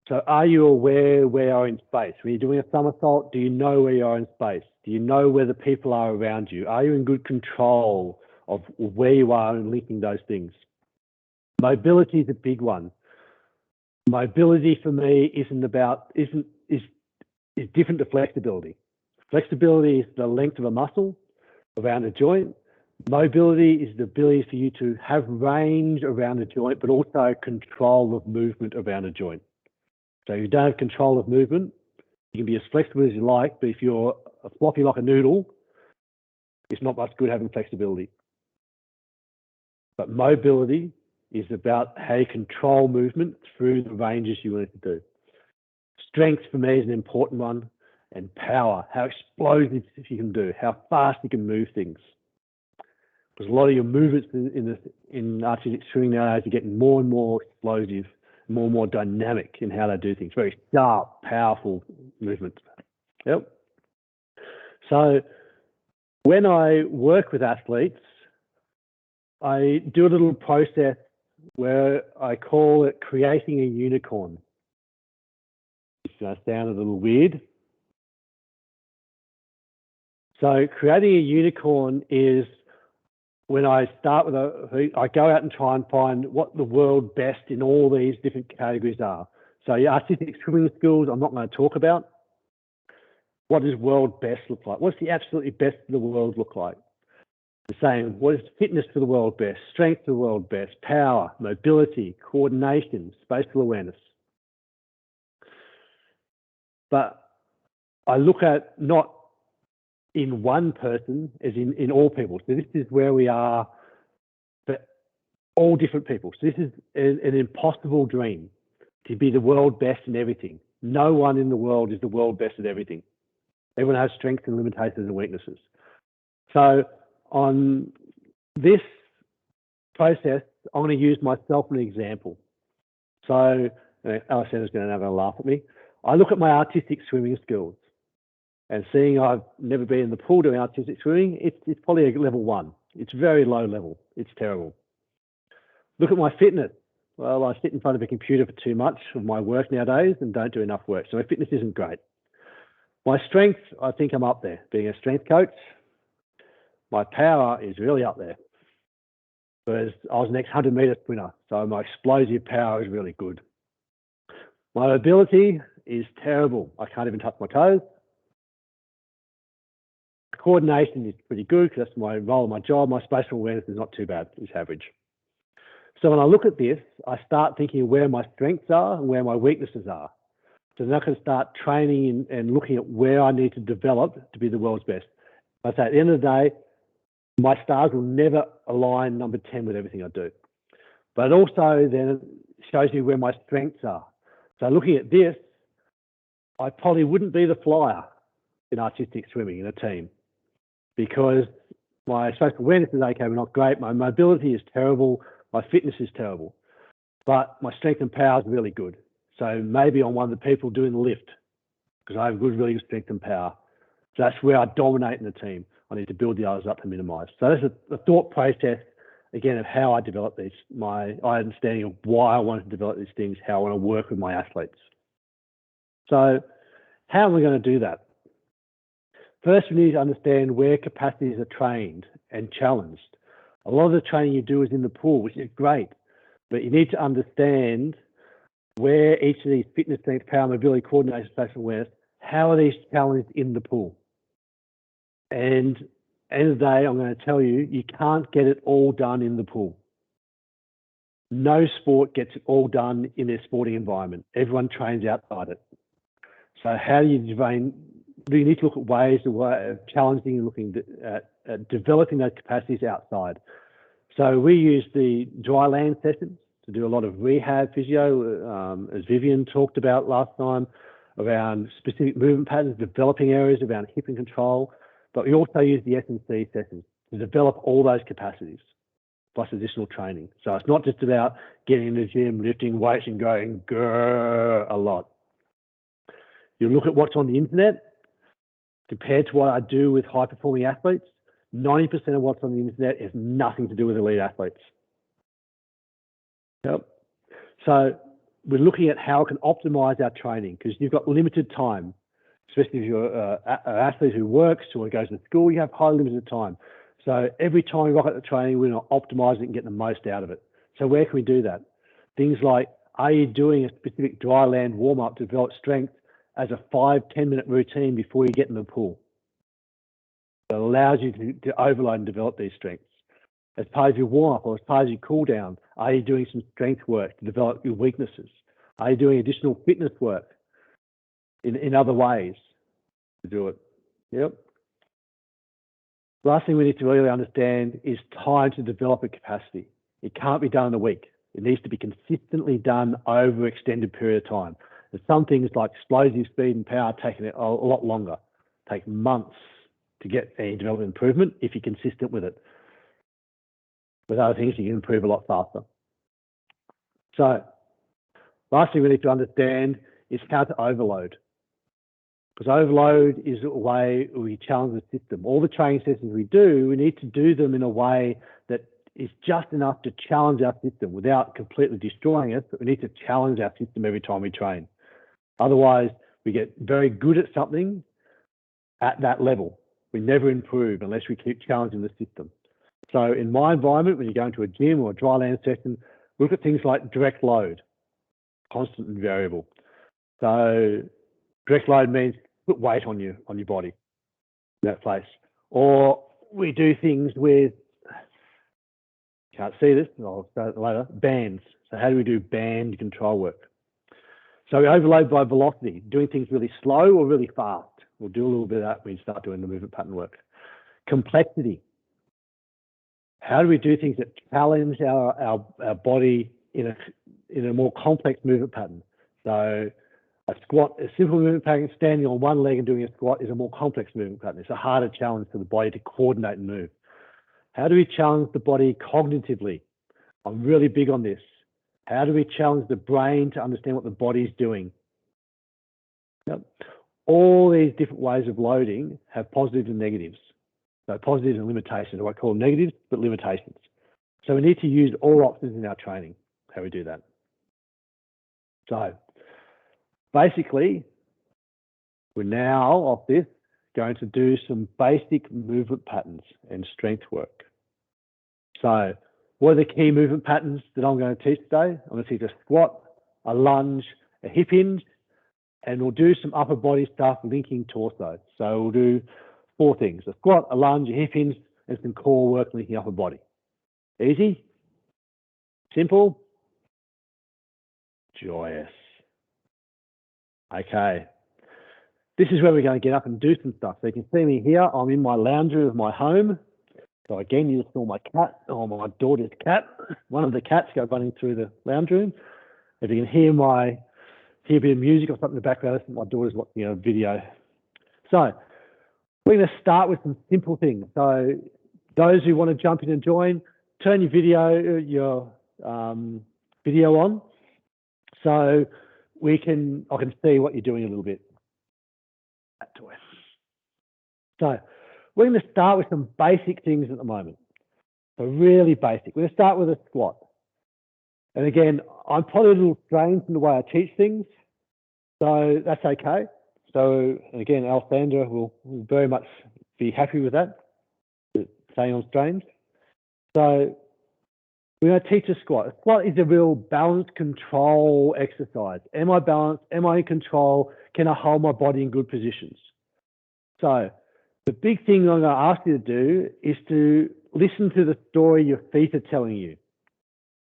So are you aware where you are in space? When you're doing a somersault, do you know where you are in space? Do you know where the people are around you? Are you in good control of where you are and linking those things? Mobility is a big one. Mobility for me is different to flexibility. Flexibility is the length of a muscle around a joint. Mobility is the ability for you to have range around a joint, but also control of movement around a joint. So if you don't have control of movement, you can be as flexible as you like, but if you're floppy like a noodle, it's not much good having flexibility. But mobility is about how you control movement through the ranges you want it to do. Strength for me is an important one, and power, how explosive you can do, how fast you can move things. Because a lot of your movements in artistic swimming nowadays are getting more and more explosive, more and more dynamic in how they do things. Very sharp, powerful movements. Yep. So when I work with athletes, I do a little process where I call it creating a unicorn. It's going to sound a little weird. So creating a unicorn is when I start with I go out and try and find what the world best in all these different categories are. So your artistic swimming skills, I'm not going to talk about. What does world best look like? What's the absolutely best of the world look like? The same, what is fitness for the world best, strength for the world best, power, mobility, coordination, spatial awareness. But I look at not in one person as in all people. So this is where we are for all different people. So this is an impossible dream to be the world best in everything. No one in the world is the world best at everything. Everyone has strengths and limitations and weaknesses. So on this process, I'm going to use myself as an example. So Alexander's going to have a laugh at me. I look at my artistic swimming skills, and seeing I've never been in the pool doing artistic swimming, it's probably a level 1. It's very low level. It's terrible. Look at my fitness. Well, I sit in front of a computer for too much of my work nowadays and don't do enough work. So my fitness isn't great. My strength, I think I'm up there. Being a strength coach, my power is really up there. Whereas I was an ex-100 meter sprinter, so my explosive power is really good. My mobility is terrible. I can't even touch my toes. Coordination is pretty good because that's my role in my job. My spatial awareness is not too bad. It's average. So when I look at this, I start thinking where my strengths are and where my weaknesses are. So then I can start training and looking at where I need to develop to be the world's best. But at the end of the day, my stars will never align number 10 with everything I do. But it also then shows me where my strengths are. So looking at this, I probably wouldn't be the flyer in artistic swimming in a team because my spatial awareness is okay, but not great. My mobility is terrible. My fitness is terrible. But my strength and power is really good. So maybe I'm one of the people doing the lift because I have really good strength and power. So that's where I dominate in the team. I need to build the others up to minimize. So that's a thought process, again, of how I develop these, my understanding of why I want to develop these things, how I want to work with my athletes. So how am I going to do that? First, we need to understand where capacities are trained and challenged. A lot of the training you do is in the pool, which is great, but you need to understand where each of these fitness, strength, power, mobility, coordination, spatial awareness, how are these challenged in the pool? And at the end of the day, I'm going to tell you, you can't get it all done in the pool. No sport gets it all done in their sporting environment. Everyone trains outside it. So how do you train? You need to look at ways of challenging and looking at developing those capacities outside. So we use the dry land sessions to do a lot of rehab physio, as Vivian talked about last time, around specific movement patterns, developing areas around hip and control. But we also use the S&C sessions to develop all those capacities, plus additional training. So it's not just about getting in the gym, lifting weights and going grrr a lot. You look at what's on the internet, compared to what I do with high-performing athletes, 90% of what's on the internet has nothing to do with elite athletes. Yep. So we're looking at how we can optimize our training, because you've got limited time, especially if you're an athlete who works or goes to school, you have highly limited time. So every time we rock at the training, we're not optimizing and getting the most out of it. So where can we do that? Things like, are you doing a specific dry land warm-up to develop strength as a 5-10 minute routine before you get in the pool? It allows you to overload and develop these strengths. As part of your warm-up or as part of your cool down, are you doing some strength work to develop your weaknesses? Are you doing additional fitness work in other ways to do it? Yep. Last thing we need to really understand is time to develop a capacity. It can't be done in a week. It needs to be consistently done over an extended period of time. There's some things like explosive speed and power taking it a lot longer, take months to get any development improvement if you're consistent with it. With other things, you can improve a lot faster. So, last thing we need to understand is how to overload. Because overload is a way we challenge the system. All the training sessions we do, we need to do them in a way that is just enough to challenge our system without completely destroying it, but we need to challenge our system every time we train. Otherwise, we get very good at something at that level. We never improve unless we keep challenging the system. So in my environment, when you go into a gym or a dry land session, look at things like direct load, constant and variable. So direct load means put weight on your body in that place. Or we do things with, can't see this, I'll start it later, bands. So how do we do band control work? So we overload by velocity, doing things really slow or really fast. We'll do a little bit of that when you start doing the movement pattern work. Complexity. How do we do things that challenge our body in a more complex movement pattern? So a squat, a simple movement pattern, standing on one leg and doing a squat is a more complex movement pattern. It's a harder challenge for the body to coordinate and move. How do we challenge the body cognitively? I'm really big on this. How do we challenge the brain to understand what the body's doing? Yep. All these different ways of loading have positives and negatives. So positives and limitations, I call them negatives, but limitations. So we need to use all options in our training, how we do that. So basically, we're now off this going to do some basic movement patterns and strength work. So what are the key movement patterns that I'm going to teach today? I'm going to teach a squat, a lunge, a hip hinge, and we'll do some upper body stuff linking torso. So we'll do 4 things: a squat, a lunge, a hip hinge, and some core work linking upper body. Easy? Simple? Joyous. Okay. This is where we're going to get up and do some stuff. So you can see me here. I'm in my lounge room of my home. So again, you saw my cat, or my daughter's cat. One of the cats go running through the lounge room. If you can hear a bit of music or something in the background, my daughter's watching a video. So we're going to start with some simple things. So those who want to jump in and join, turn your video on, so I can see what you're doing a little bit. So we're going to start with some basic things at the moment. So really basic. We're going to start with a squat. And again, I'm probably a little strange in the way I teach things, so that's okay. So again, Alessandra will very much be happy with that, saying I'm strange. So we're going to teach a squat. A squat is a real balance control exercise. Am I balanced? Am I in control? Can I hold my body in good positions? So the big thing I'm going to ask you to do is to listen to the story your feet are telling you.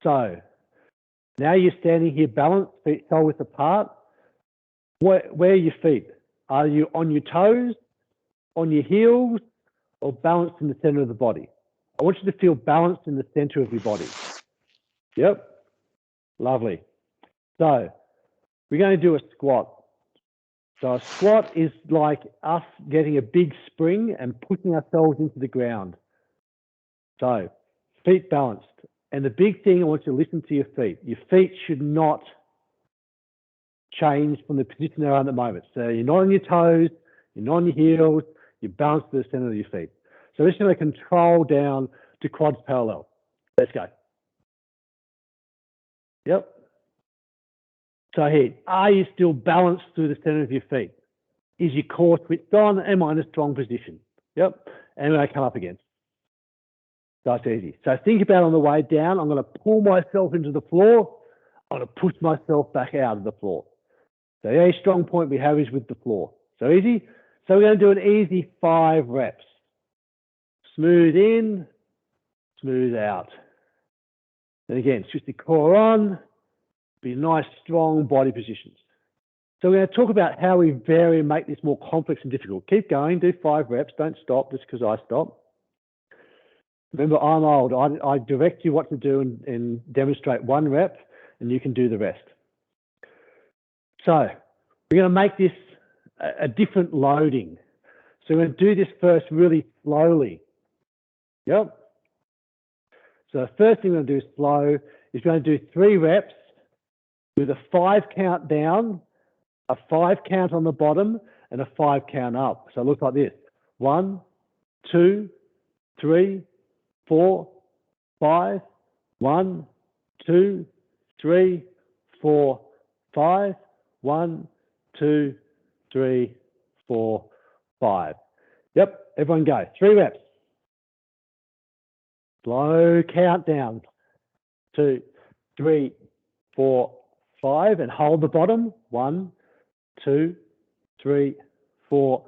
So now you're standing here balanced, feet shoulder width apart. Where are your feet? Are you on your toes, on your heels, or balanced in the center of the body? I want you to feel balanced in the center of your body. Yep, lovely. So we're going to do a squat. So a squat is like us getting a big spring and pushing ourselves into the ground. So feet balanced. And the big thing, I want you to listen to your feet. Your feet should not change from the position they're on at the moment. So you're not on your toes, you're not on your heels, you're balanced to the center of your feet. So we're just going to control down to quads parallel. Let's go. Yep. So here, are you still balanced through the center of your feet? Is your core switched on? Am I in a strong position? Yep. And when I come up again. That's easy. So think about on the way down, I'm going to pull myself into the floor. I'm going to push myself back out of the floor. So the only strong point we have is with the floor. So easy. So we're going to do an easy 5 reps. Smooth in, smooth out. And again, switch the core on, be nice, strong body positions. So we're going to talk about how we vary and make this more complex and difficult. Keep going, do 5 reps, don't stop just because I stop. Remember, I'm old. I direct you what to do and demonstrate 1 rep, and you can do the rest. So we're going to make this a different loading. So we're going to do this first really slowly. Yep. So the first thing we're going to do slow is we're going to do 3 reps with a 5 count down, a 5 count on the bottom, and a 5 count up. So it looks like this. 1, 2, 3, 4, 5. 1, 2, 3, 4, 5. 1, 2, 3, 4, 5. Yep, everyone go. 3 reps. Slow countdown. 2, 3, 4, 5, and hold the bottom. 1, 2, 3, 4,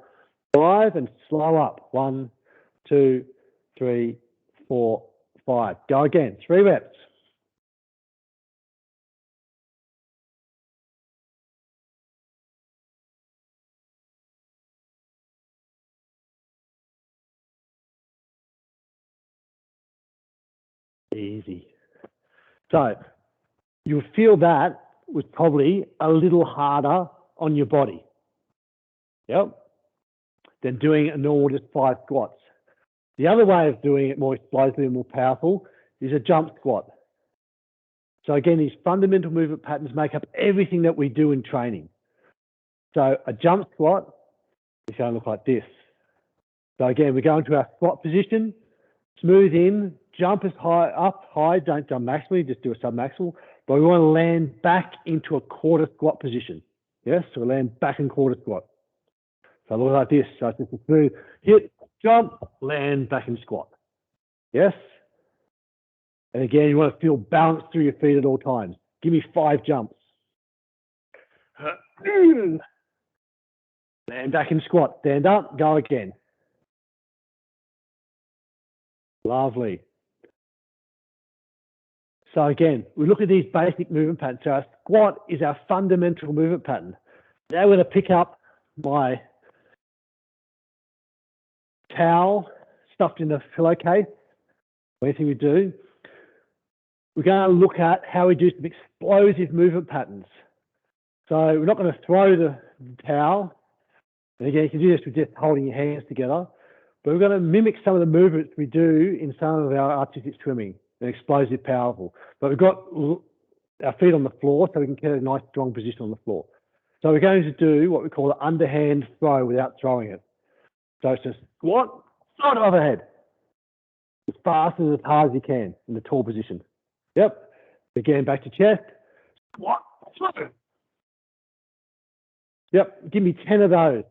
5, and slow up. 1, 2, 3, 4, 5. Go again. 3 reps. Easy. So you'll feel that was probably a little harder on your body. Yep. Than doing a normal just 5 squats. The other way of doing it more explosively and more powerful is a jump squat. So again, these fundamental movement patterns make up everything that we do in training. So a jump squat is going to look like this. So again, we go into our squat position, smooth in, jump as high up, high, don't jump maximally, just do a submaximal. But we want to land back into a quarter squat position. Yes, so we land back in quarter squat. So look like this. So it's just a smooth hit, jump, land, back in squat. Yes? And again, you want to feel balanced through your feet at all times. Give me 5 jumps. Land back in squat. Stand up, go again. Lovely. So again, we look at these basic movement patterns. So our squat is our fundamental movement pattern. Now we're going to pick up my towel stuffed in the pillowcase, or anything we do. We're going to look at how we do some explosive movement patterns. So we're not going to throw the towel. And again, you can do this with just holding your hands together. But we're going to mimic some of the movements we do in some of our artistic swimming and explosive, powerful. But we've got our feet on the floor so we can get a nice strong position on the floor. So we're going to do what we call an underhand throw without throwing it. So it's just squat, side of overhead, as fast and as hard as you can in the tall position. Yep. Again, back to chest. Squat, slow. Yep. Give me 10 of those.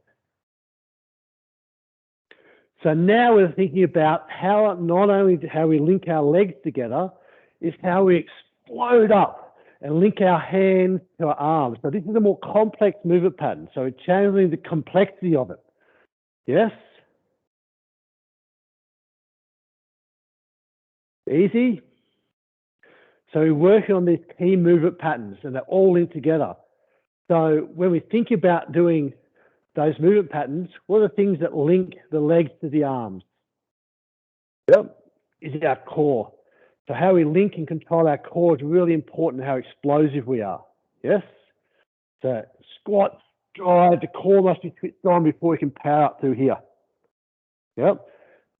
So now we're thinking about how not only how we link our legs together, is how we explode up and link our hands to our arms. So this is a more complex movement pattern. So we're channeling the complexity of it. Yes? Easy? So we're working on these key movement patterns and they're all linked together. So when we think about doing those movement patterns, what are the things that link the legs to the arms? Yep, is our core. So how we link and control our core is really important, how explosive we are. Yes? So squat, drive, the core must be switched on before we can power up through here. Yep.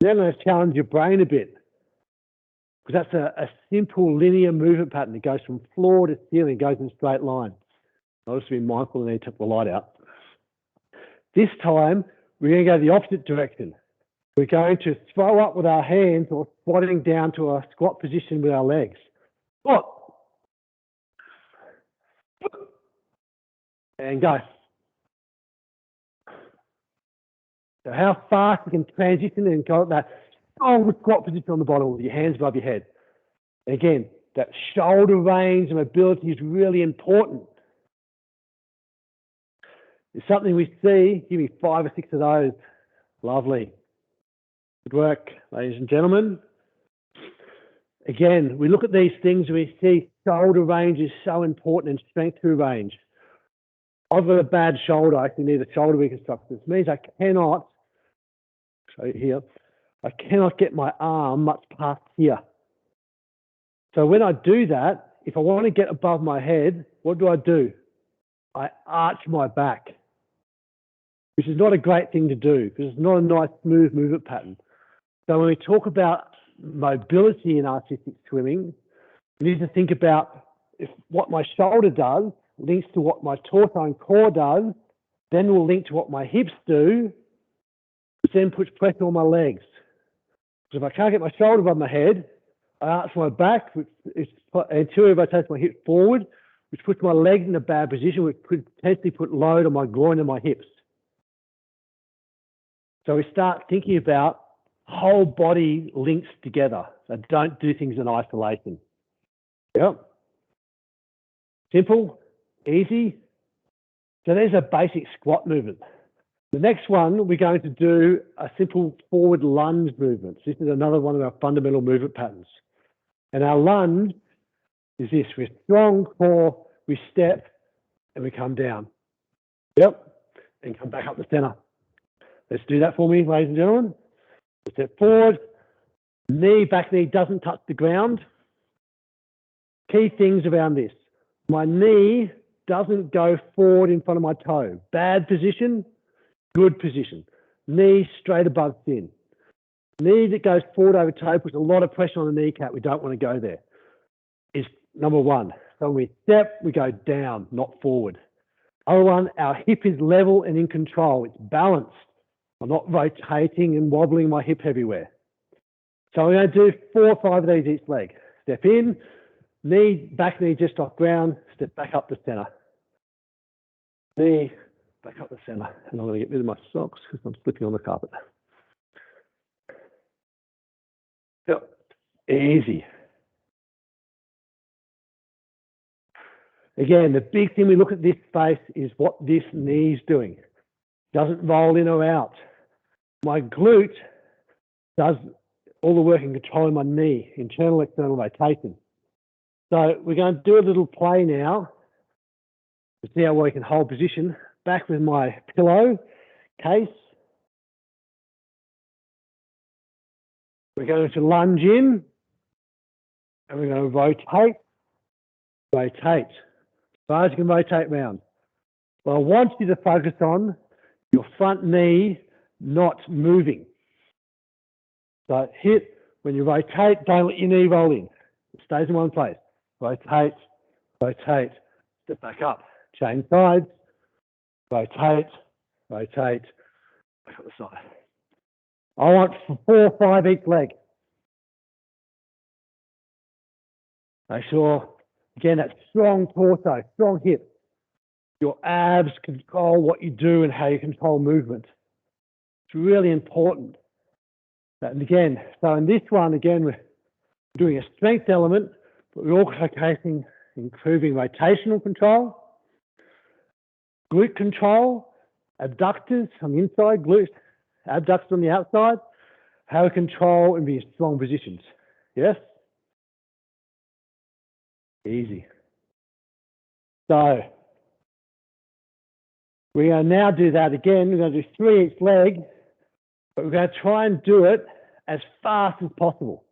Then I'm going to challenge your brain a bit, because that's a simple linear movement pattern. It goes from floor to ceiling, goes in a straight line. I'll just be mindful and then take the light out. This time, we're going to go the opposite direction. We're going to throw up with our hands or squatting down to a squat position with our legs. Squat. and go. So how fast you can transition and go at that strong squat position on the bottom with your hands above your head. And again, that shoulder range and mobility is really important. It's something we see. Give me 5 or 6 of those. Lovely. Good work, ladies and gentlemen. Again, we look at these things and we see shoulder range is so important and strength through range. I've got a bad shoulder. I actually need a shoulder reconstruction. This means I cannot, show you here, I cannot get my arm much past here. So when I do that, if I want to get above my head, what do? I arch my back, which is not a great thing to do because it's not a nice smooth movement pattern. So when we talk about mobility in artistic swimming, we need to think about if what my shoulder does links to what my torso and core does, then will link to what my hips do, which then puts pressure on my legs. So if I can't get my shoulder above my head, I arch my back, which is anterior rotates my hips forward, which puts my legs in a bad position, which could potentially put load on my groin and my hips. So we start thinking about whole body links together. So don't do things in isolation. Yep. Simple, easy. So there's a basic squat movement. The next one, we're going to do a simple forward lunge movement. This is another one of our fundamental movement patterns. And our lunge is this. We're strong core, we step, and we come down. Yep. And come back up the center. Let's do that for me, ladies and gentlemen. Step forward. Back knee doesn't touch the ground. Key things around this. My knee doesn't go forward in front of my toe. Bad position, good position. Knee straight above chin. Knee that goes forward over toe puts a lot of pressure on the kneecap. We don't want to go there. Is number one. So when we step, we go down, not forward. Other one, our hip is level and in control. It's balanced. I'm not rotating and wobbling my hip everywhere. So we're going to do 4 or 5 of these each leg. Step in, back knee just off ground, step back up the center. Knee, back up the center. And I'm going to get rid of my socks because I'm slipping on the carpet. Yep. Easy. Again, the big thing we look at this space is what this knee's doing. Doesn't roll in or out. My glute does all the work in controlling my knee, internal, external rotation. So we're going to do a little play now to see how well we can hold position. Back with my pillow case. We're going to lunge in and we're going to rotate, rotate. As far as you can rotate round. Well, I want you to focus on your front knee not moving. So hit, when you rotate, don't let your knee roll in. It stays in one place. Rotate, rotate, step back up. Change sides, rotate, rotate, back up the side. I want 4 or 5 each leg. Make sure, again, that strong torso, strong hip. Your abs control what you do and how you control movement. It's really important. And again, so in this one, again, we're doing a strength element, but we're also improving rotational control, glute control, abductors on the inside, glutes, abductors on the outside, how to control and be in strong positions. Yes? Easy. So we're going to now do that again. We're going to do 3 each leg, but we're going to try and do it as fast as possible.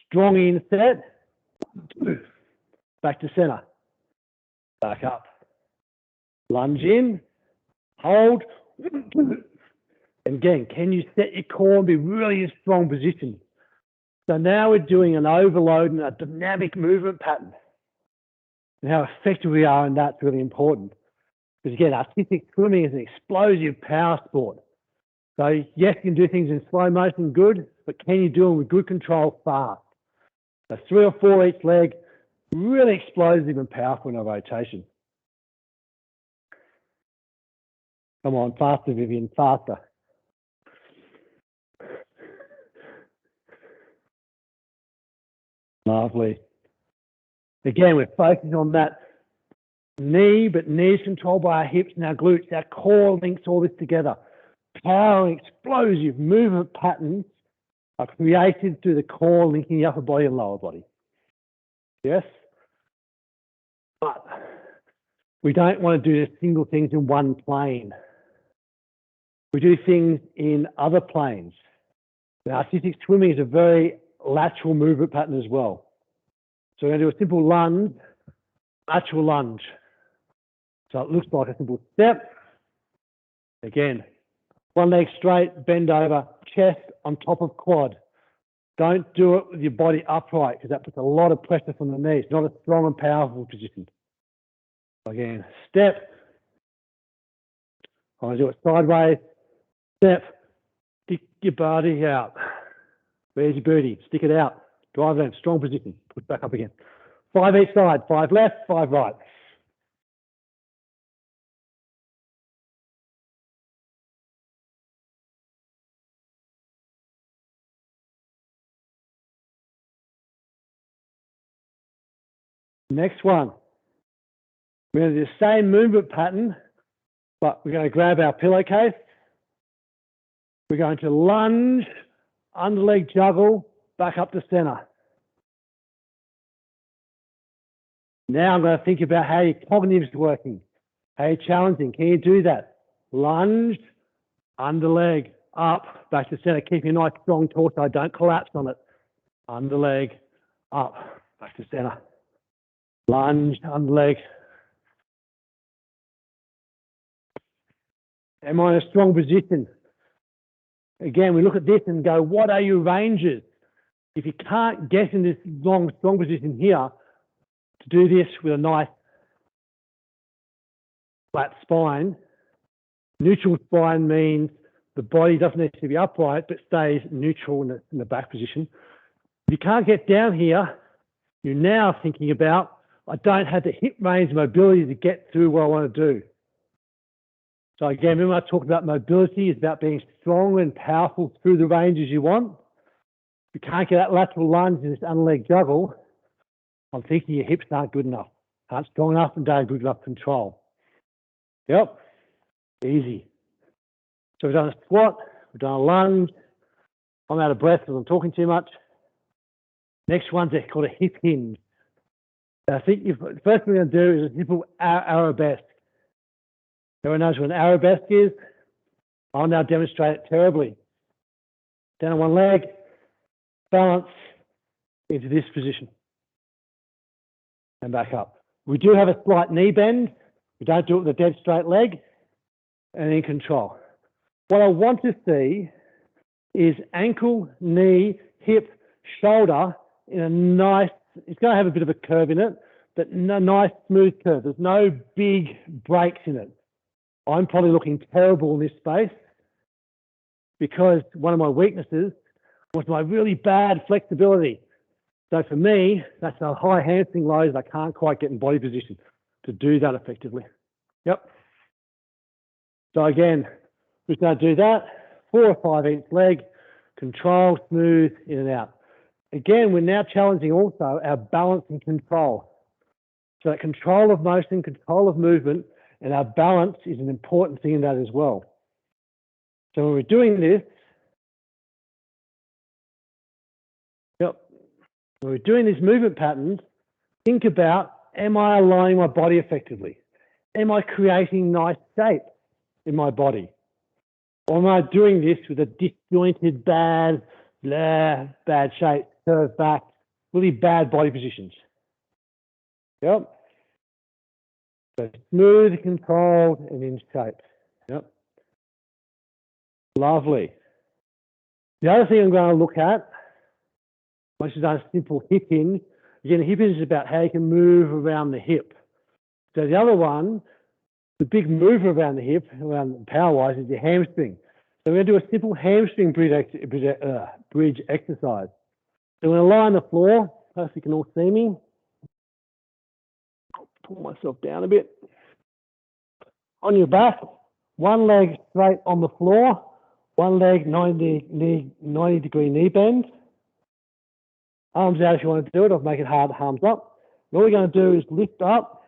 Strong inset, back to center, back up, lunge in, hold, and again, can you set your core and be really in strong position? So now we're doing an overload and a dynamic movement pattern. And how effective we are in that's really important. Because again, artistic swimming is an explosive power sport. So yes, you can do things in slow motion, good, but can you do them with good control fast? So 3 or 4 each leg, really explosive and powerful in our rotation. Come on, faster, Vivian, faster. Lovely. Again, we're focusing on that knee, but knees controlled by our hips and our glutes. Our core links all this together. Powerful, explosive movement patterns are created through the core linking the upper body and lower body. Yes? But we don't want to do single things in one plane. We do things in other planes. Now, artistic swimming is a very lateral movement pattern as well. So we're going to do a simple lunge, lateral lunge. So it looks like a simple step. Again, one leg straight, bend over, chest on top of quad. Don't do it with your body upright because that puts a lot of pressure from the knees. Not a strong and powerful position. Again, step. I'm going to do it sideways. Step. Stick your body out. Where's your booty? Stick it out. Drive it in. Strong position. Push back up again. 5 each side. 5 left, 5 right. Next one. We're going to do the same movement pattern, but we're going to grab our pillowcase. We're going to lunge, under leg juggle, back up to center. Now I'm going to think about how your cognitive is working, how you're challenging. Can you do that? Lunge, under leg, up, back to center. Keep your nice strong torso. Don't collapse on it. Under leg, up, back to center. Lunge, under leg. Am I in a strong position? Again, we look at this and go, what are your ranges? If you can't get in this long, strong position here, to do this with a nice flat spine, neutral spine means the body doesn't need to be upright, but stays neutral in the back position. If you can't get down here, you're now thinking about, I don't have the hip range mobility to get through what I want to do. So again, remember I talked about mobility is about being strong and powerful through the ranges you want. If you can't get that lateral lunge in this underleg juggle, I'm thinking your hips aren't good enough, aren't strong enough and don't have good enough control. Yep, easy. So we've done a squat, we've done a lunge. I'm out of breath because I'm talking too much. Next one's called a hip hinge. I think the first thing we're going to do is a simple arabesque. Everyone knows what an arabesque is. I'll now demonstrate it terribly. Down on one leg, balance into this position. And back up. We do have a slight knee bend. We don't do it with a dead straight leg. And in control. What I want to see is ankle, knee, hip, shoulder in a nice, it's going to have a bit of a curve in it, but a nice smooth curve. There's no big breaks in it. I'm probably looking terrible in this space because one of my weaknesses was my really bad flexibility. So for me, that's a high hamstring load that I can't quite get in body position to do that effectively. Yep. So again, we're going to do that. 4 or 5 each leg, control, smooth, in and out. Again, we're now challenging also our balance and control. So that control of motion, control of movement, and our balance is an important thing in that as well. So when we're doing this, when we're doing these movement patterns, think about, am I aligning my body effectively? Am I creating nice shape in my body? Or am I doing this with a disjointed, bad shape, curved back, really bad body positions? Yep. So smooth, controlled, and in shape. Yep. Lovely. The other thing I'm going to look at, once you've done a simple hip hinge, again, a hip hinge is about how you can move around the hip. So the other one, the big move around the hip, around power-wise, is your hamstring. So we're going to do a simple hamstring bridge exercise. So we're going to lie on the floor. Hopefully you can all see me. I'll pull myself down a bit. On your back, one leg straight on the floor, one leg 90-degree knee bend. Arms out if you want to do it, or make it hard, arms up. And all we're going to do is lift up.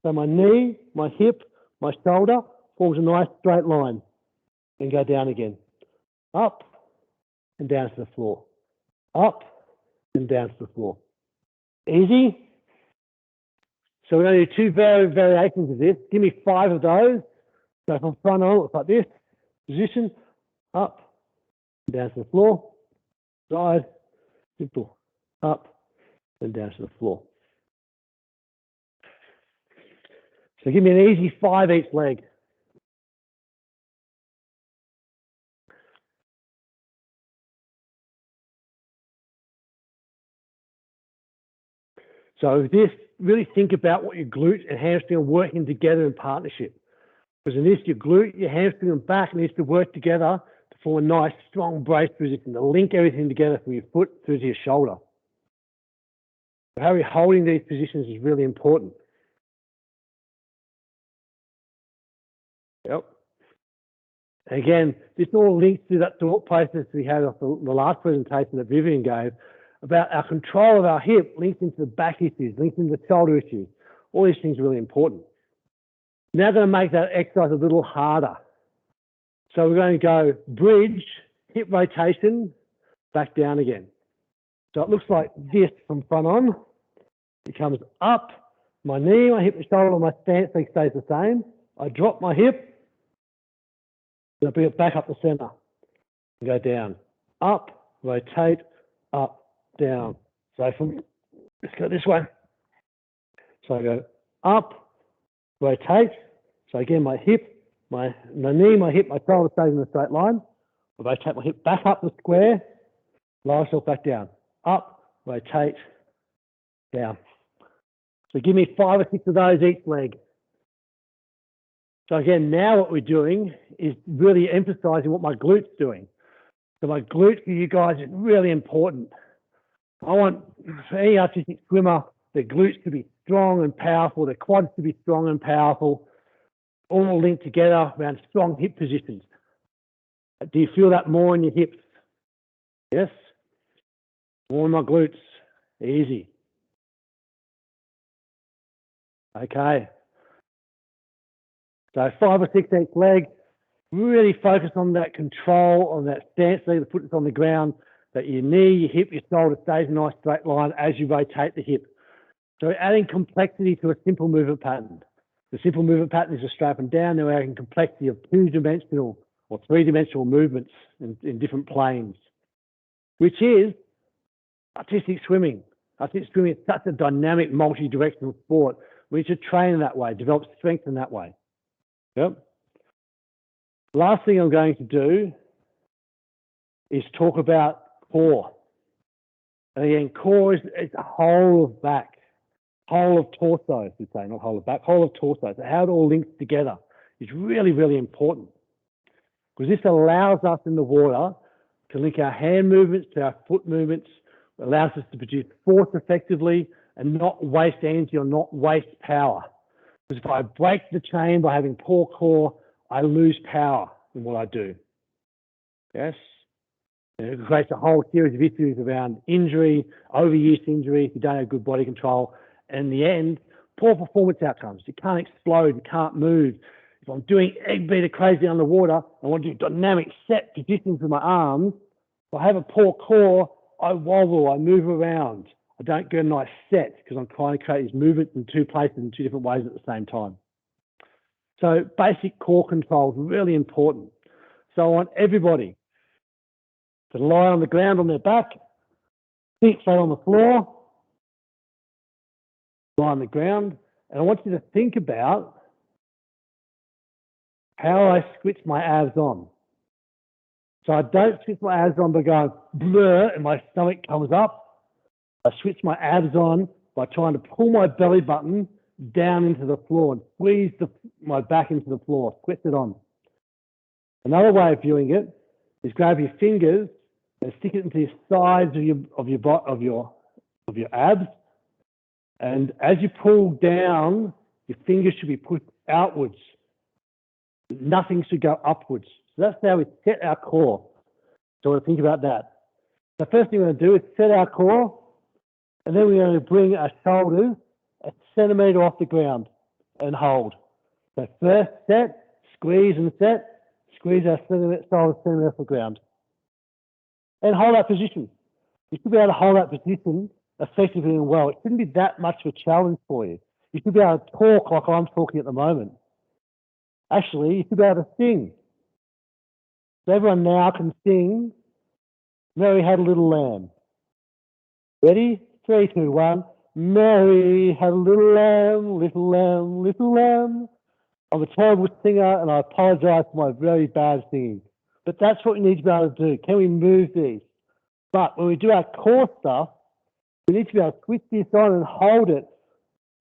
So my knee, my hip, my shoulder forms a nice straight line. And go down again. Up and down to the floor. Up and down to the floor. Easy. So we're going to do two variations of this. Give me 5 of those. So from front on, it looks like this. Position, up, down to the floor. Side, simple, up, and down to the floor. So give me an easy 5 each leg. So this, really think about what your glutes and hamstring are working together in partnership. Because in this, your glute, your hamstring and back needs to work together to form a nice, strong brace position to link everything together from your foot through to your shoulder. So how you're holding these positions is really important. Yep. Again, this all links to that thought process we had off the last presentation that Vivian gave about our control of our hip links into the back issues, links into the shoulder issues. All these things are really important. Now I'm going to make that exercise a little harder. So we're going to go bridge, hip rotation, back down again. So it looks like this from front on. It comes up, my knee, my hip, my shoulder, my stance leg stays the same. I drop my hip, and I bring it back up the center. And go down, up, rotate, up, down. So let's go this way. So I go up, rotate. So again, my hip, my knee, my hip, my shoulder stays in a straight line. I rotate my hip back up the square, lower myself back down. Up, rotate, down. So give me 5 or 6 of those each leg. So again, now what we're doing is really emphasizing what my glute's doing. So my glute for you guys is really important. I want, for any artistic swimmer, their glutes to be strong and powerful, their quads to be strong and powerful, all linked together around strong hip positions. Do you feel that more in your hips? Yes? More in my glutes. Easy. Okay. So 5 or 6 each leg. Really focus on that control, on that stance leg, the foot is on the ground, that your knee, your hip, your shoulder stays in a nice straight line as you rotate the hip. So we're adding complexity to a simple movement pattern. The simple movement pattern is a straight up and down. Now we're adding complexity of 2-dimensional or 3-dimensional movements in different planes, which is artistic swimming. Artistic swimming is such a dynamic, multi-directional sport. We need to train in that way, develop strength in that way. Yep. Last thing I'm going to do is talk about core. And again, core is a whole of back, whole of torso, we say, not whole of back, whole of torso. So how it all links together is really, really important. Because this allows us in the water to link our hand movements to our foot movements, allows us to produce force effectively and not waste energy or not waste power. Because if I break the chain by having poor core, I lose power in what I do. Yes? And it creates a whole series of issues around injury, overuse injury, if you don't have good body control, and in the end, poor performance outcomes. You can't explode, you can't move. If I'm doing egg beater crazy underwater, I want to do dynamic set positions with my arms. If I have a poor core, I wobble, I move around. I don't get a nice set because I'm trying to create these movements in 2 places in 2 different ways at the same time. So basic core control is really important. So I want everybody to lie on the ground on their back, feet flat on the floor, lie on the ground, and I want you to think about how I switch my abs on. So I don't switch my abs on by going blur and my stomach comes up. I switch my abs on by trying to pull my belly button down into the floor and squeeze my back into the floor, squeeze it on. Another way of viewing it is grab your fingers and stick it into the sides of your abs. And as you pull down, your fingers should be pushed outwards Nothing should go upwards. So that's how we set our core. So we'll think about that. The first thing we're going to do is set our core, and then we're going to bring our shoulders a centimetre off the ground and hold. So first set, squeeze and set, squeeze our shoulders centimetre off the ground. And hold that position. You should be able to hold that position effectively and well. It shouldn't be that much of a challenge for you. You should be able to talk like I'm talking at the moment. Actually, you should be able to sing. So everyone now can sing Mary Had a Little Lamb. Ready? 3, 2, 1. Mary had a little lamb, little lamb, little lamb. I'm a terrible singer and I apologise for my very bad singing. But that's what we need to be able to do. Can we move these? But when we do our core stuff, we need to be able to switch this on and hold it.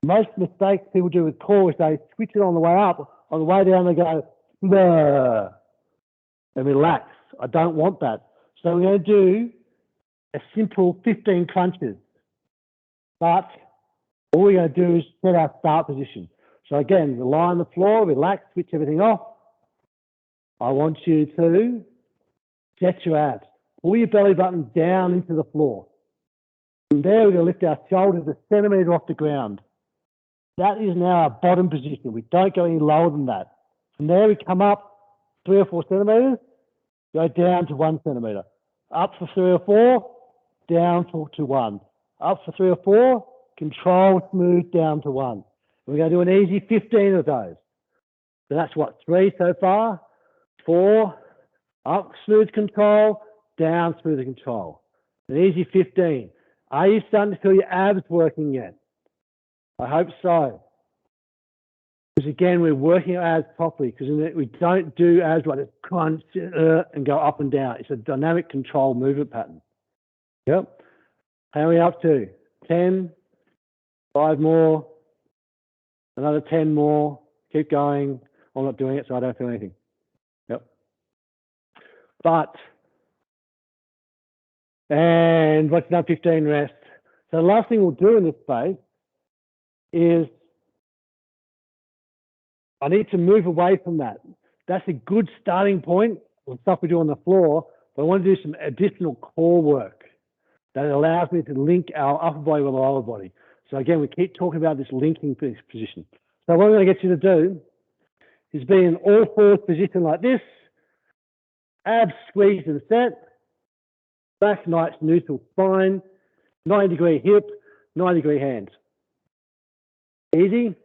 Most mistakes people do with core is they switch it on the way up, on the way down they go, nah, and relax. I don't want that. So we're going to do a simple 15 crunches. But all we're going to do is set our start position. So again, lie on the floor, relax, switch everything off. I want you to set your abs. Pull your belly button down into the floor. From there, we're going to lift our shoulders a centimetre off the ground. That is now our bottom position. We don't go any lower than that. From there, we come up 3 or 4 centimetres, go down to 1 centimetre. Up for 3 or 4, down to 1. Up for 3 or 4, control, smooth, down to 1. We're going to do an easy 15 of those. So that's what, 3 so far, 4, up, smooth control, down, smooth control. An easy 15. Are you starting to feel your abs working yet? I hope so. Because again, we're working our abs properly because we don't do abs like this crunch and go up and down. It's a dynamic control movement pattern. Yep. How are we up to? 10, 5 more, another 10 more. Keep going. I'm not doing it, so I don't feel anything. Yep. And what's now 15 rest. So the last thing we'll do in this phase is I need to move away from that. That's a good starting point on stuff we do on the floor, but I want to do some additional core work that allows me to link our upper body with our lower body. So again, we keep talking about this linking position. So what I'm going to get you to do is be in all fours position like this, abs squeezed and set, back nice neutral spine, 90-degree hip, 90-degree hands. Easy.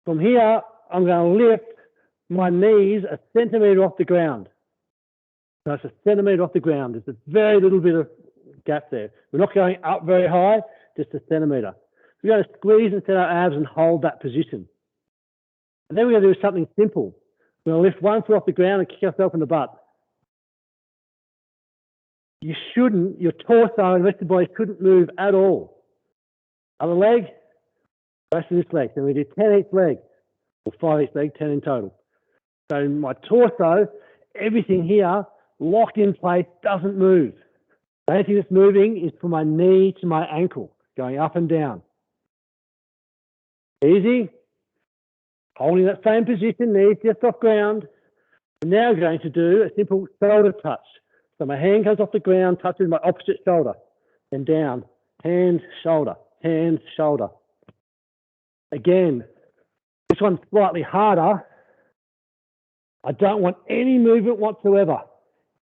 From here, I'm going to lift my knees a centimetre off the ground. So it's a centimetre off the ground. There's a very little bit of gap there. We're not going up very high, just a centimetre. We're going to squeeze and set our abs and hold that position. And then we're going to do something simple. We're going to lift one foot off the ground and kick ourselves in the butt. You shouldn't, your torso and the rest of the body shouldn't move at all. Other leg, rest of this leg. Then we do 10 each leg, or 5 each leg, 10 in total. So my torso, everything here, locked in place, doesn't move. The only thing that's moving is from my knee to my ankle, going up and down. Easy. Holding that same position, knees just off ground. I'm now going to do a simple shoulder touch. So my hand comes off the ground, touches my opposite shoulder, then down, hand, shoulder, hand, shoulder. Again, this one's slightly harder. I don't want any movement whatsoever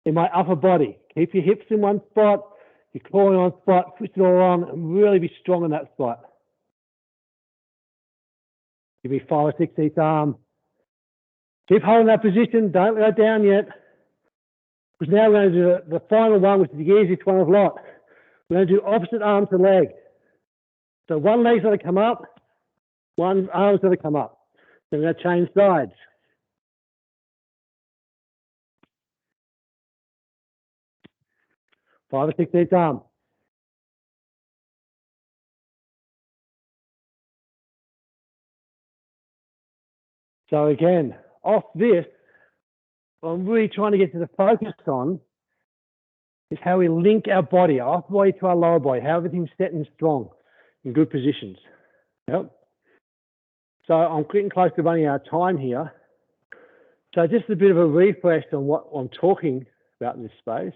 in my upper body. Keep your hips in one spot, your core in one spot, switch it all on, and really be strong in that spot. Give me 5 or 6 each arm. Keep holding that position, don't go down yet. Because now we're going to do the final one, which is the easiest one of the lot. We're going to do opposite arm to leg. So one leg's got to come up, one arm's got to come up. Then we're going to change sides. Five or six each arm. So again, off this, what I'm really trying to get to the focus on is how we link our body, our upper body to our lower body, how everything's set and strong in good positions. Yep. So I'm getting close to running out of time here. So just a bit of a refresh on what I'm talking about in this space.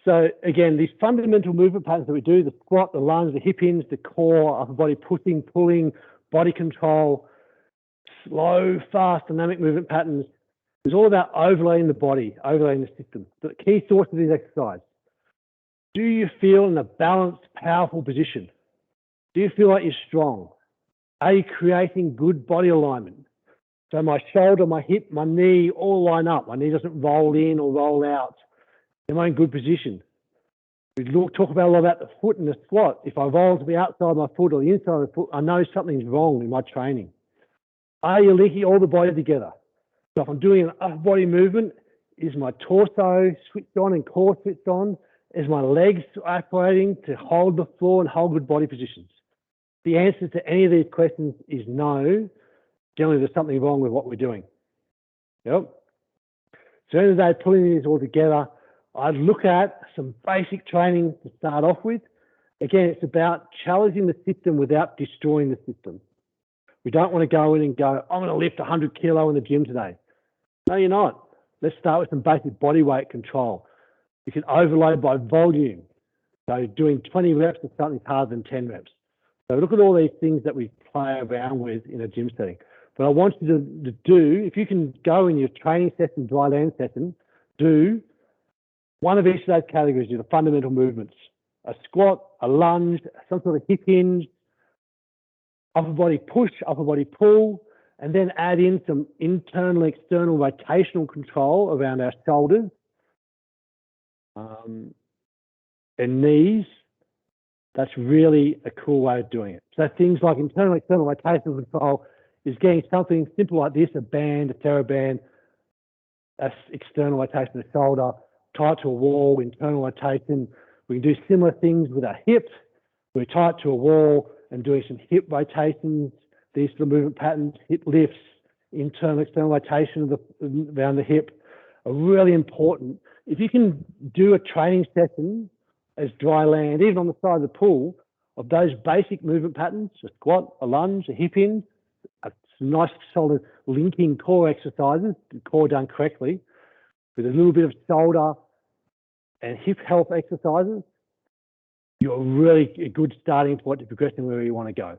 So again, these fundamental movement patterns that we do, the squat, the lunge, the hip hinge, the core, upper body pushing, pulling, body control, slow, fast, dynamic movement patterns, is all about overlaying the body, overlaying the system. The key source of this exercise. Do you feel in a balanced, powerful position? Do you feel like you're strong? Are you creating good body alignment? So my shoulder, my hip, my knee all line up. My knee doesn't roll in or roll out. Am I in good position? We talk about a lot about the foot and the squat. If I roll to the outside of my foot or the inside of the foot, I know something's wrong in my training. Are you linking all the body together? So if I'm doing an upper body movement, is my torso switched on and core switched on? Is my legs operating to hold the floor and hold good body positions? The answer to any of these questions is no. Generally, there's something wrong with what we're doing. Yep. So at the end of the day, putting these all together, I'd look at some basic training to start off with. Again, it's about challenging the system without destroying the system. We don't want to go in and go, I'm going to lift 100 kilo in the gym today. No, you're not. Let's start with some basic body weight control. You can overload by volume. So doing 20 reps of something harder than 10 reps. So look at all these things that we play around with in a gym setting. But I want you to do, if you can go in your training session, dry land session, do one of each of those categories, the fundamental movements. A squat, a lunge, some sort of hip hinge, upper body push, upper body pull, and then add in some internal, external rotational control around our shoulders and knees. That's really a cool way of doing it. So things like internal, external rotational control is getting something simple like this, a band, a TheraBand, that's external rotation of the shoulder, tie it to a wall, internal rotation. We can do similar things with our hips. We tie it to a wall and doing some hip rotations, these sort of movement patterns, hip lifts, internal, external rotation of around the hip are really important. If you can do a training session as dry land, even on the side of the pool, of those basic movement patterns, a squat, a lunge, a hip hinge, a nice solid linking core exercises, the core done correctly, with a little bit of shoulder and hip health exercises, you're really a good starting point to progressing where you want to go.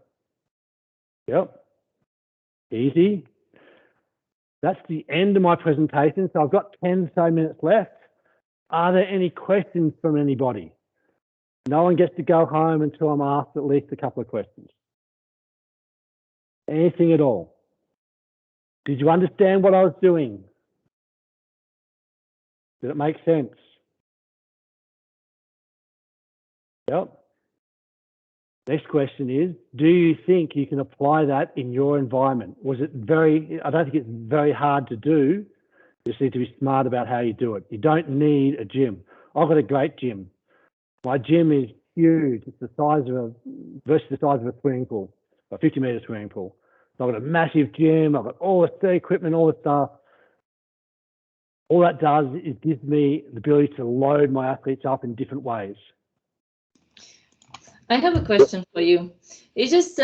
Yep, easy. That's the end of my presentation. So I've got 10 so minutes left. Are there any questions from anybody? No one gets to go home until I'm asked at least a couple of questions. Anything at all? Did you understand what I was doing? Did it make sense? Yep. Next question is, do you think you can apply that in your environment? Was it I don't think it's very hard to do. You just need to be smart about how you do it. You don't need a gym. I've got a great gym. My gym is huge. It's versus the size of a swimming pool, a 50-meter swimming pool. So I've got a massive gym. I've got all the equipment, all the stuff. All that does is gives me the ability to load my athletes up in different ways. I have a question for you. It's just,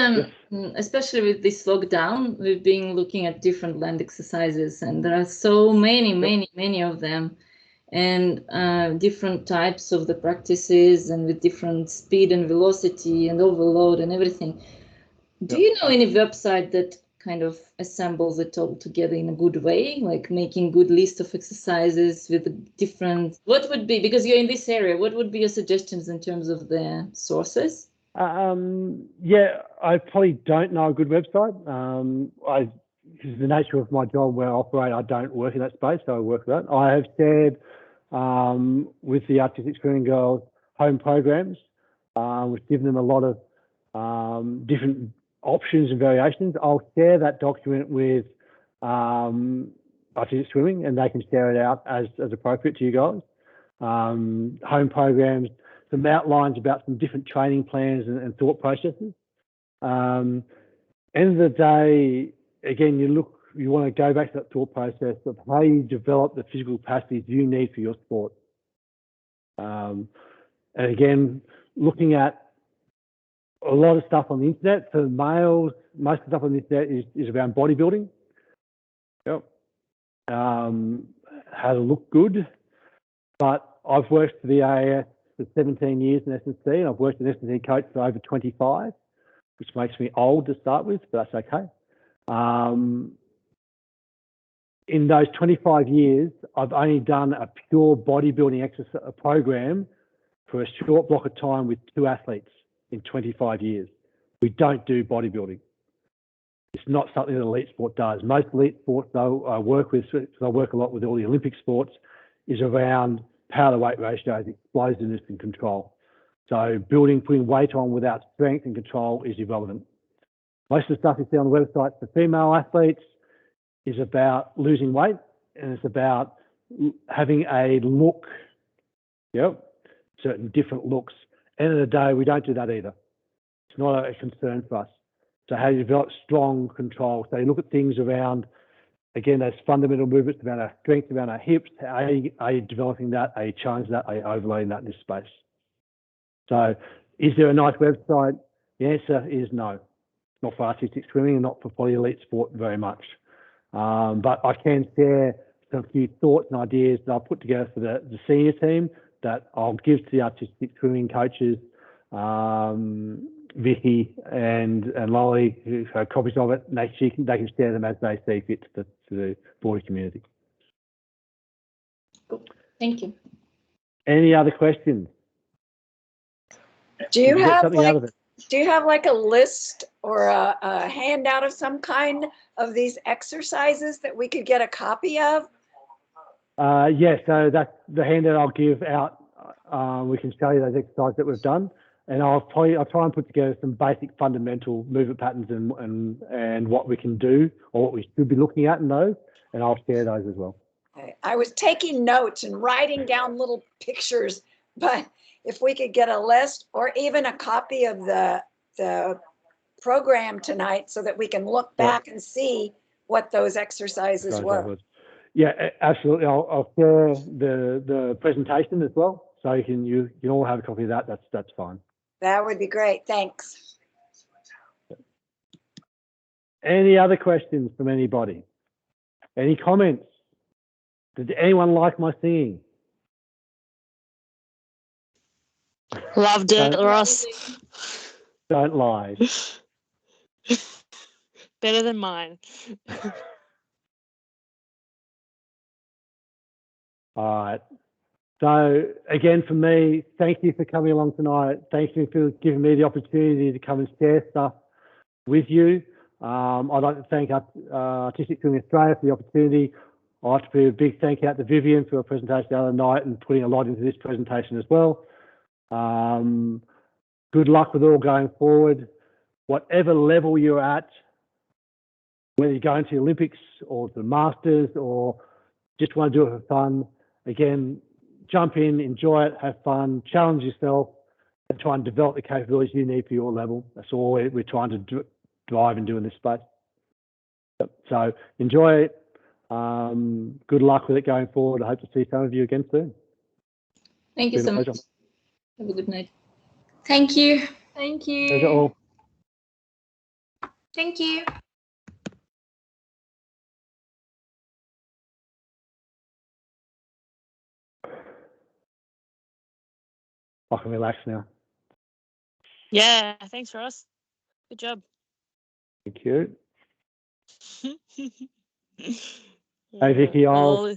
especially with this lockdown, we've been looking at different land exercises, and there are so many of them, and different types of the practices, and with different speed and velocity and overload and everything. Do you know any website that kind of assembles it all together in a good way, like making good list of exercises with different, what would be, because you're in this area, what would be your suggestions in terms of the sources? Yeah, I probably don't know a good website. Because of the nature of my job where I operate, I don't work in that space, so I work with that. I have shared with the artistic swimming girls home programs. We've given them a lot of different options and variations. I'll share that document with artistic swimming, and they can share it out as appropriate to you guys. Home programs, some outlines about some different training plans and thought processes. End of the day, again, you want to go back to that thought process of how you develop the physical capacities you need for your sport. And again, looking at a lot of stuff on the internet. For males, most of the stuff on the internet is around bodybuilding. Yep. How to look good. But I've worked for the AIS for 17 years in S&C, and I've worked as an S&C coach for over 25, which makes me old to start with, but that's okay. In those 25 years, I've only done a pure bodybuilding exercise program for a short block of time with 2 athletes in 25 years. We don't do bodybuilding. It's not something that elite sport does. Most elite sports, though, I work with, because I work a lot with all the Olympic sports, is around power to weight ratios, explosiveness and control. So putting weight on without strength and control is irrelevant. Most of the stuff you see on the website for female athletes is about losing weight, and it's about having a look, certain different looks. End of the day, we don't do that either. It's not a concern for us. So how do you develop strong control? So you look at things around, again, those fundamental movements around our strength, around our hips. Are you developing that? Are you challenging that? Are you overlaying that in this space? So is there a nice website? The answer is no. Not for artistic swimming and not for poly elite sport very much. But I can share some few thoughts and ideas that I'll put together for the senior team that I'll give to the artistic swimming coaches, Vicky and Lolly, who have copies of it. They can share them as they see fit to the broader community. Cool. Thank you. Any other questions? Do you have like a list or a handout of some kind of these exercises that we could get a copy of? Yeah, so that's the handout I'll give out. We can show you those exercises that we've done, and I'll try and put together some basic fundamental movement patterns and what we can do or what we should be looking at in those, and I'll share those as well. I was taking notes and writing down little pictures, but if we could get a list or even a copy of the program tonight so that we can look back and see what those exercises were. Yeah, absolutely. I'll share the presentation as well, so you can all have a copy of that. That's fine. That would be great. Thanks. Any other questions from anybody? Any comments? Did anyone like my singing? Loved it, Ross. Don't lie. Better than mine. All right. So again, for me, thank you for coming along tonight. Thank you for giving me the opportunity to come and share stuff with you. I'd like to thank Artistic Swimming Australia for the opportunity. I'd like to put a big thank you out to Vivian for her presentation the other night and putting a lot into this presentation as well. Good luck with all going forward. Whatever level you're at, whether you're going to the Olympics or the Masters or just want to do it for fun, again, jump in, enjoy it, have fun, challenge yourself, and try and develop the capabilities you need for your level. That's all we're trying to drive and do in this space. So enjoy it. Good luck with it going forward. I hope to see some of you again soon. Thank you so much. Have a good night. Thank you. Thank you. Pleasure all. Thank you. I can relax now. Yeah, thanks, Ross. Good job. Thank you. Hey, Vicky, I'll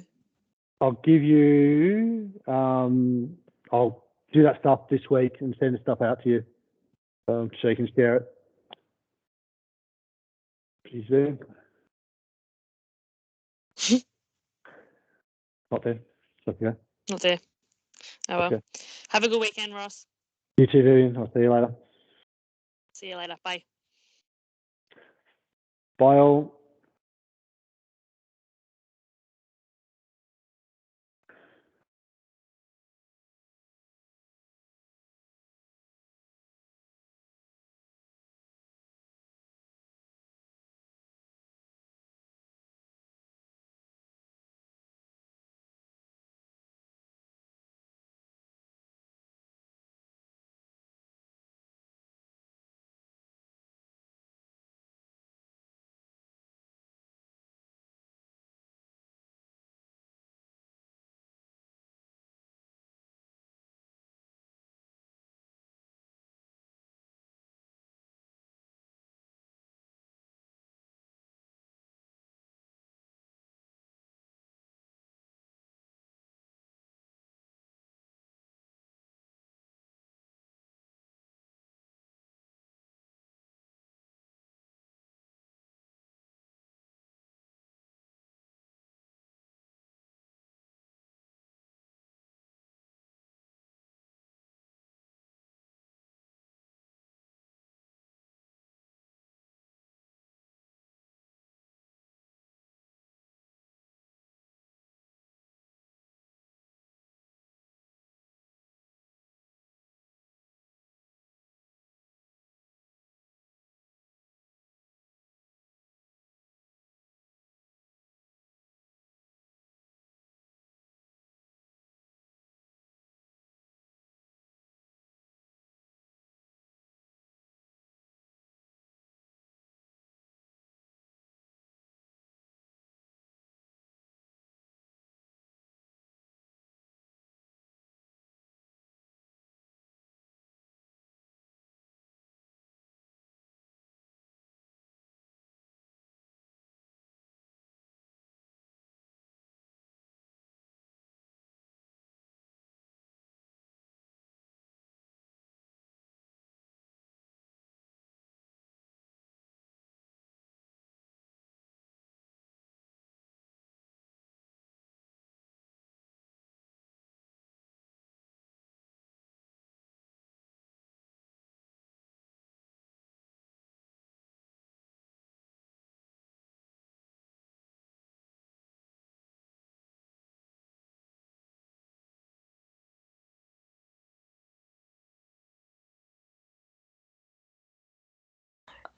give you, I'll do that stuff this week and send the stuff out to you so you can share it. Please do. Not there. Okay. Not there. Oh well. Okay. Have a good weekend, Ross. You too, Vivian. I'll see you later. See you later. Bye. Bye all.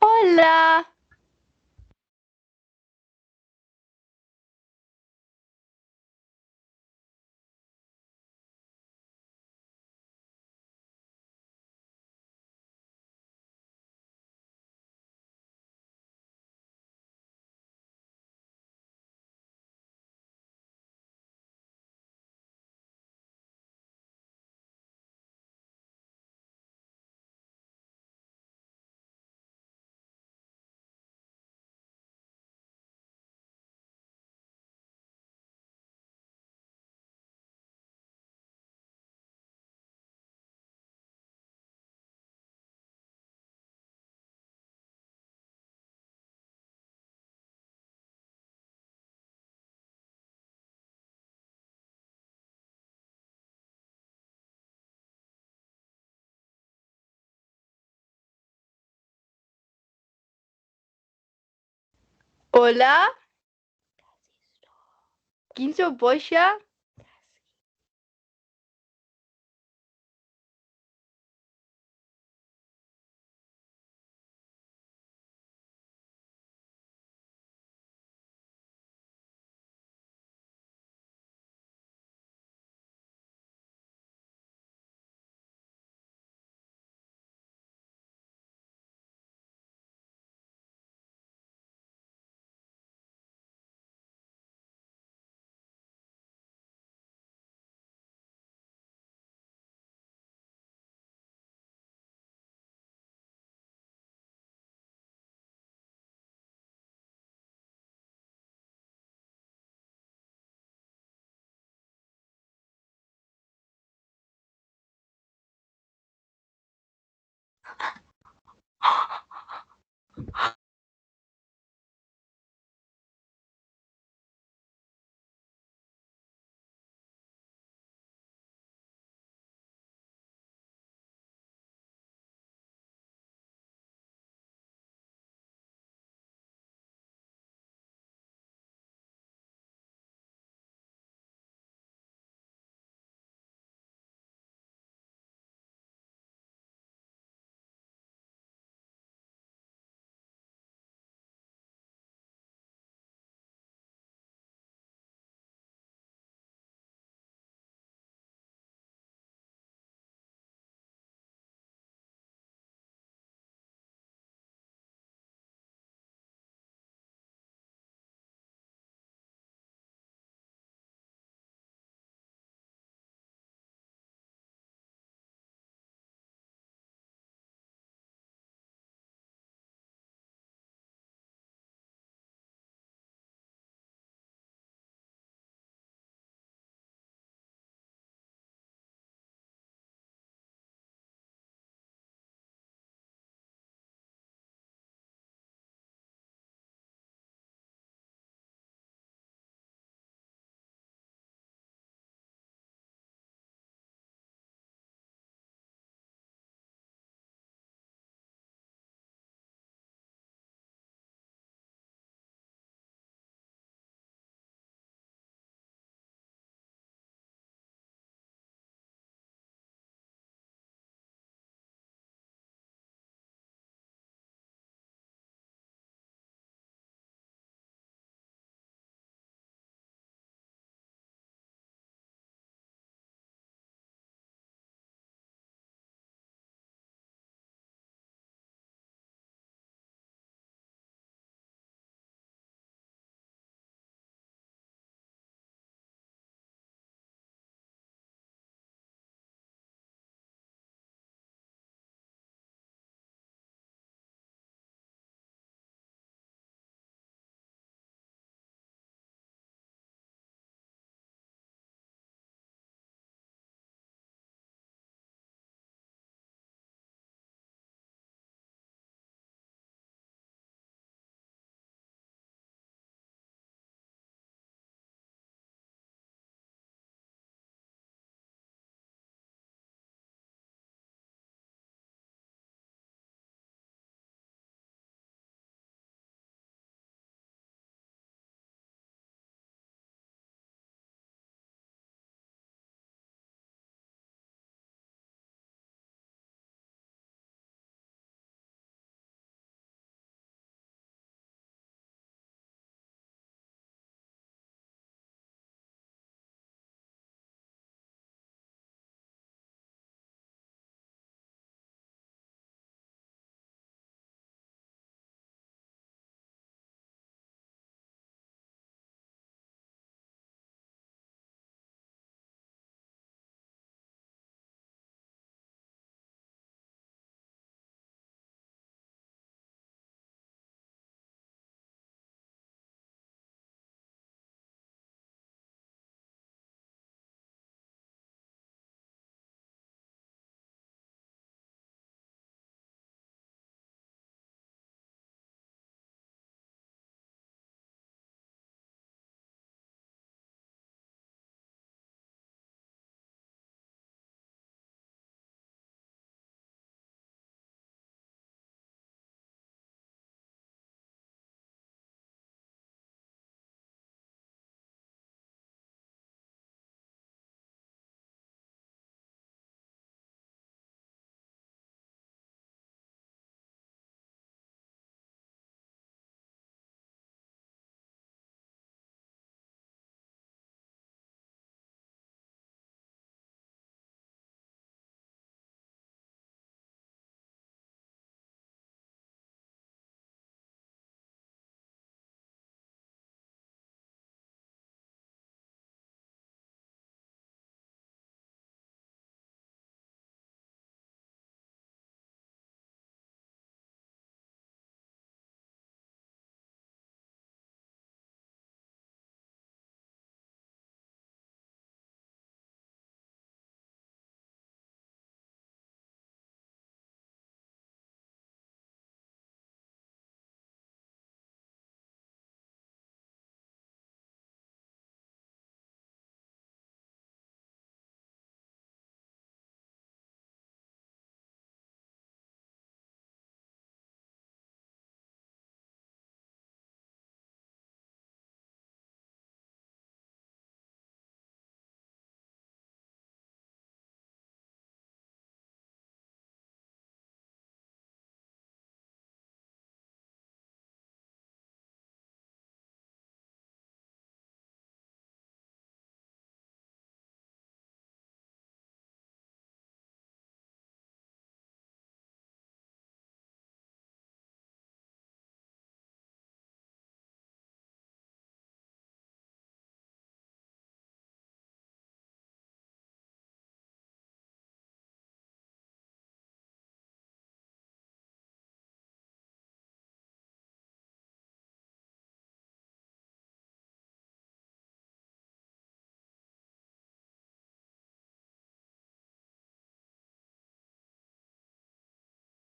Hola. Hola. ¿Quién sos vos ya?